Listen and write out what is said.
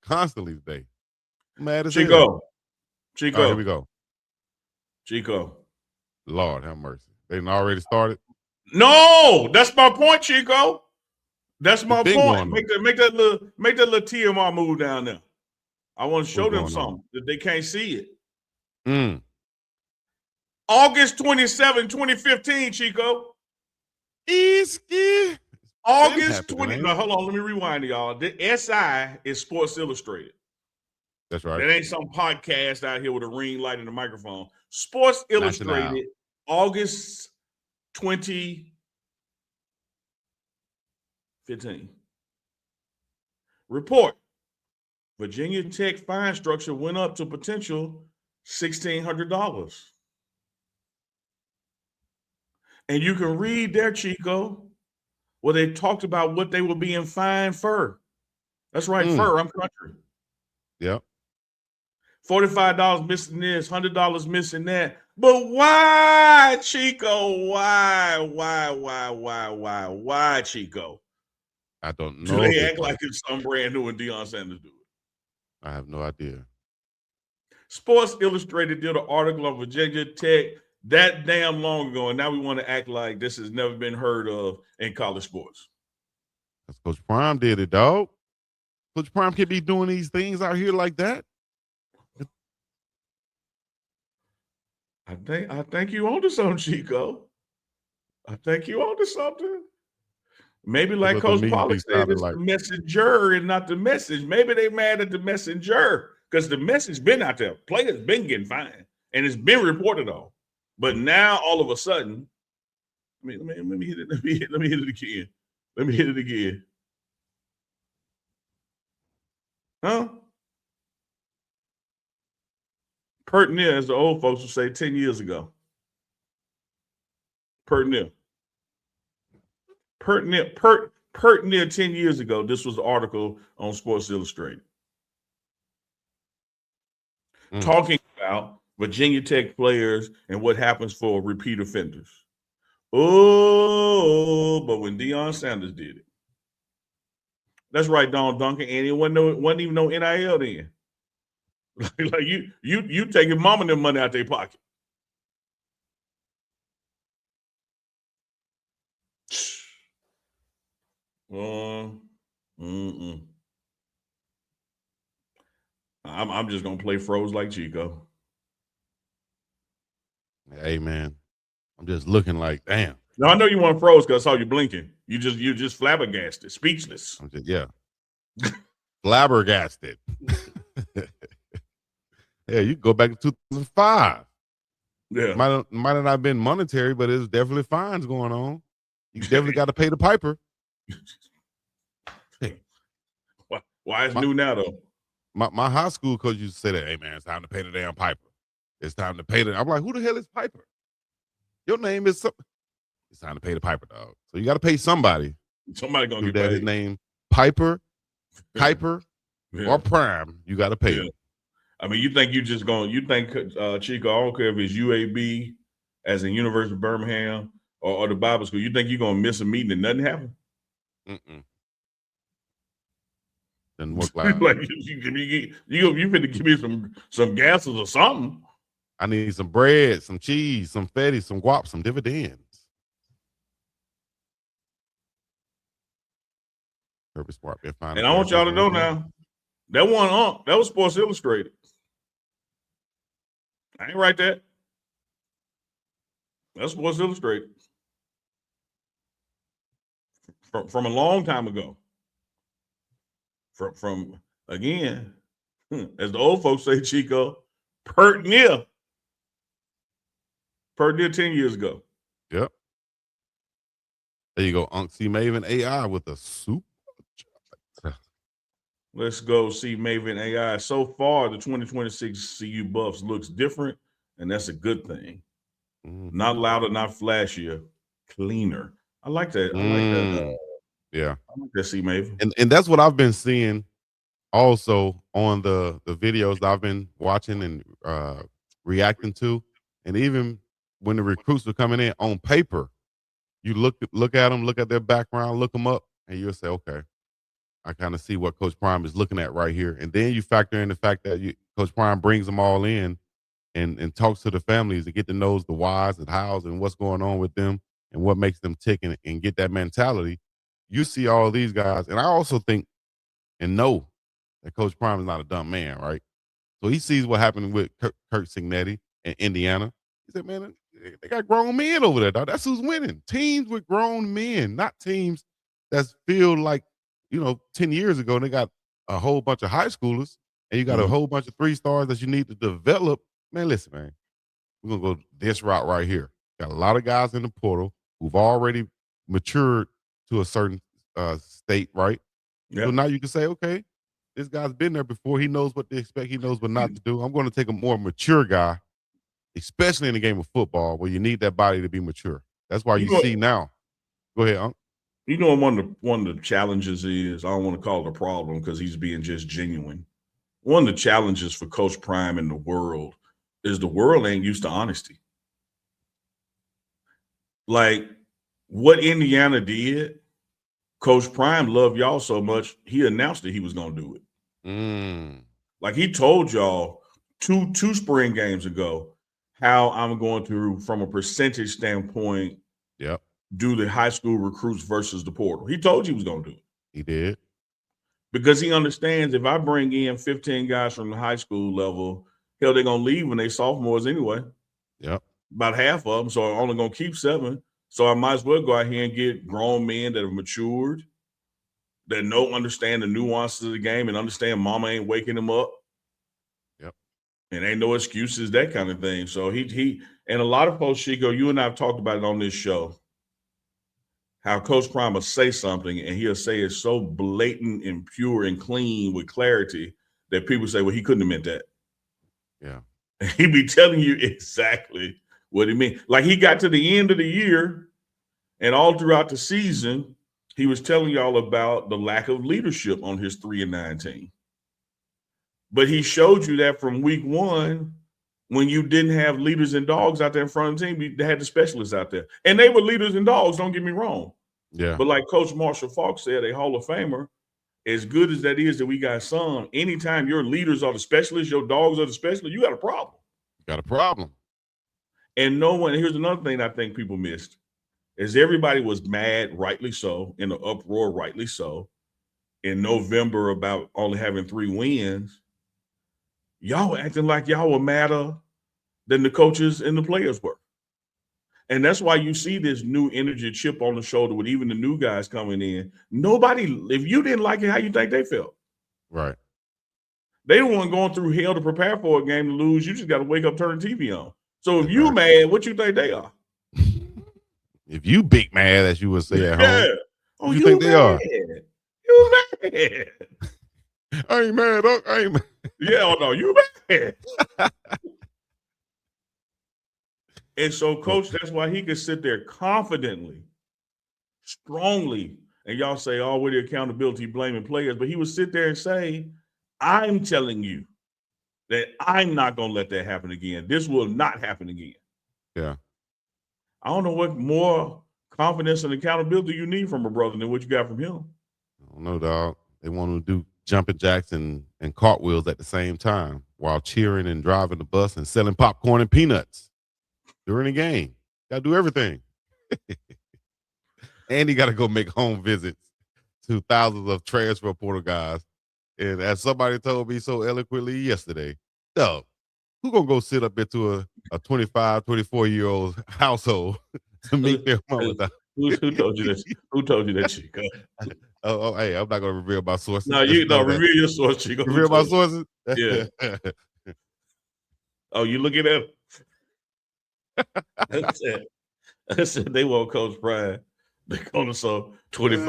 constantly today. Mad as hell. Chico. All right, here we go. Chico. Lord have mercy. They done already started. No, that's my point, Chico. That's It's my been point. going on. Make that little TMR move down there. I want to show What's them going something that they can't see it. on? August 27, 2015, Chico. Been August happening, 20. ain't Now, it? hold on. Let me rewind to y'all. The SI is Sports Illustrated. That's right. That ain't some podcast out here with a ring light and a microphone. Sports National. Illustrated, August 2015. Report. Virginia Tech fine structure went up to potential $1,600. And you can read there, Chico, where they talked about what they were being fined for. That's right, fur. I'm country. Yep. $45 missing this, $100 missing that. But why, Chico? Why, Chico? I don't Do know. they act like it's some brand new and Deion Sanders do it? I have no idea. Sports Illustrated did an article on Virginia Tech that damn long ago, and now we want to act like this has never been heard of in college sports. That's Coach Prime did it, dog. Coach Prime can't be doing these things out here like that. I think you onto something, Chico. I think you onto something. Maybe like Coach Pollock said, it's the messenger and not the message. Maybe they mad at the messenger because the message been out there. Players been getting fined and it's been reported on. But now all of a sudden, let me hit it. Let me hit it again. Let me hit it again. Huh? Pertinent, as the old folks would say 10 years ago. Pertinent 10 years ago, this was the article on Sports Illustrated. Talking about Virginia Tech players and what happens for repeat offenders. Oh, but when Deion Sanders did it. That's right, Don Duncan. And it wasn't even no NIL then. like you taking mom and them money out their pocket. I'm just gonna play froze like Chico. Hey man, I'm just looking like damn. No, I know you want froze because I saw you blinking. You just flabbergasted, speechless. Yeah, flabbergasted. Yeah, you go back to 2005. Yeah, might have not been monetary, but it's definitely fines going on. You definitely got to pay the piper. Hey. Why is new now though? My high school coach used to say that, hey man, it's time to pay the damn piper. It's time to pay the. I'm like, who the hell is Piper? Your name is something. It's time to pay the piper, dog. So you got to pay somebody. Somebody gonna get that paid. His name Piper, Kuiper, or Prime. You got to pay him. I mean, you think Chico? I don't care if it's UAB, as in University of Birmingham, or the Bible school. You think you're gonna miss a meeting and nothing happen? Doesn't work like you finna give me some gases or something. I need some bread, some cheese, some fetty, some guap, some dividends. And I want y'all to know now, that one that was Sports Illustrated. I ain't write that. That's Sports Illustrated. From a long time ago. From again, as the old folks say, Chico, pertinent 10 years ago. Yep. There you go, Unc C Maven AI with a super. Let's go see Maven AI. So far, the 2026 CU Buffs looks different, and that's a good thing. Not louder, not flashier, cleaner. I like that. I like that. Yeah. I like that C Maven. And that's what I've been seeing also on the videos that I've been watching and reacting to. And even when the recruits are coming in on paper, you look at them, look at their background, look them up, and you'll say, okay, I kind of see what Coach Prime is looking at right here. And then you factor in the fact that Coach Prime brings them all in and talks to the families to get to know the whys and hows and what's going on with them and what makes them tick and get that mentality. You see all these guys. And I also think and know that Coach Prime is not a dumb man, right? So he sees what happened with Kurt Signetti in Indiana. He said, man, they got grown men over there, dog. That's who's winning. Teams with grown men, not teams that's feel like, 10 years ago, they got a whole bunch of high schoolers and you got a whole bunch of 3-stars that you need to develop. Man, listen, man, we're going to go this route right here. Got a lot of guys in the portal who've already matured to a certain state, right? Yep. So now you can say, okay, this guy's been there before. He knows what to expect. He knows what not to do. I'm going to take a more mature guy, especially in the game of football where you need that body to be mature. That's why you see now. Go ahead, Unc. You know, one of the challenges is, I don't want to call it a problem because he's being just genuine. One of the challenges for Coach Prime in the world is the world ain't used to honesty. Like what Indiana did, Coach Prime loved y'all so much, he announced that he was going to do it. Like he told y'all two spring games ago how I'm going to, from a percentage standpoint, do the high school recruits versus the portal. He told you he was going to do it. He did. Because he understands if I bring in 15 guys from the high school level, hell, they're going to leave when they sophomores anyway. Yep. About half of them. So I'm only going to keep 7. So I might as well go out here and get grown men that have matured, that understand the nuances of the game and understand mama ain't waking them up. Yep. And ain't no excuses, that kind of thing. So he and a lot of folks, Chico, you and I have talked about it on this show, how Coach Prime will say something and he'll say it so blatant and pure and clean with clarity that people say, well, he couldn't have meant that. Yeah. And he be telling you exactly what he meant. Like he got to the end of the year and all throughout the season, he was telling y'all about the lack of leadership on his 3-9 team. But he showed you that from week 1 when you didn't have leaders and dogs out there in front of the team, they had the specialists out there. And they were leaders and dogs, don't get me wrong. Yeah. But like Coach Marshall Faulk said, a Hall of Famer, as good as that is that we got some, anytime your leaders are the specialists, your dogs are the specialists, you got a problem. Got a problem. And no one, here's another thing I think people missed, is everybody was mad, rightly so, in the uproar, rightly so, in November about only having 3 wins. Y'all were acting like y'all were madder than the coaches and the players were. And that's why you see this new energy chip on the shoulder with even the new guys coming in. Nobody, if you didn't like it, how you think they felt? Right. They weren't going through hell to prepare for a game to lose. You just got to wake up, turn the TV on. So if you mad, what you think they are? If you big mad, as you would say at home, what you think they are? You mad. I ain't mad, Doc. I ain't mad. Yeah, oh no, you mad. And so, Coach, that's why he could sit there confidently, strongly, and y'all say, oh, with the accountability, blaming players, but he would sit there and say, I'm telling you that I'm not going to let that happen again. This will not happen again. Yeah. I don't know what more confidence and accountability you need from a brother than what you got from him. I don't know, dog. They want to do jumping jacks and cartwheels at the same time while cheering and driving the bus and selling popcorn and peanuts during the game. Got to do everything. And he got to go make home visits to thousands of transfer portal guys. And as somebody told me so eloquently yesterday, dog, who going to go sit up into a 25, 24-year-old household to meet their mama? Who told you that? Who told you that, Chico? Hey, I'm not going to reveal my sources. No, reveal your source, Chico. Reveal my sources? Yeah. Oh, you looking at it? I said they want Coach Prime. They call us 25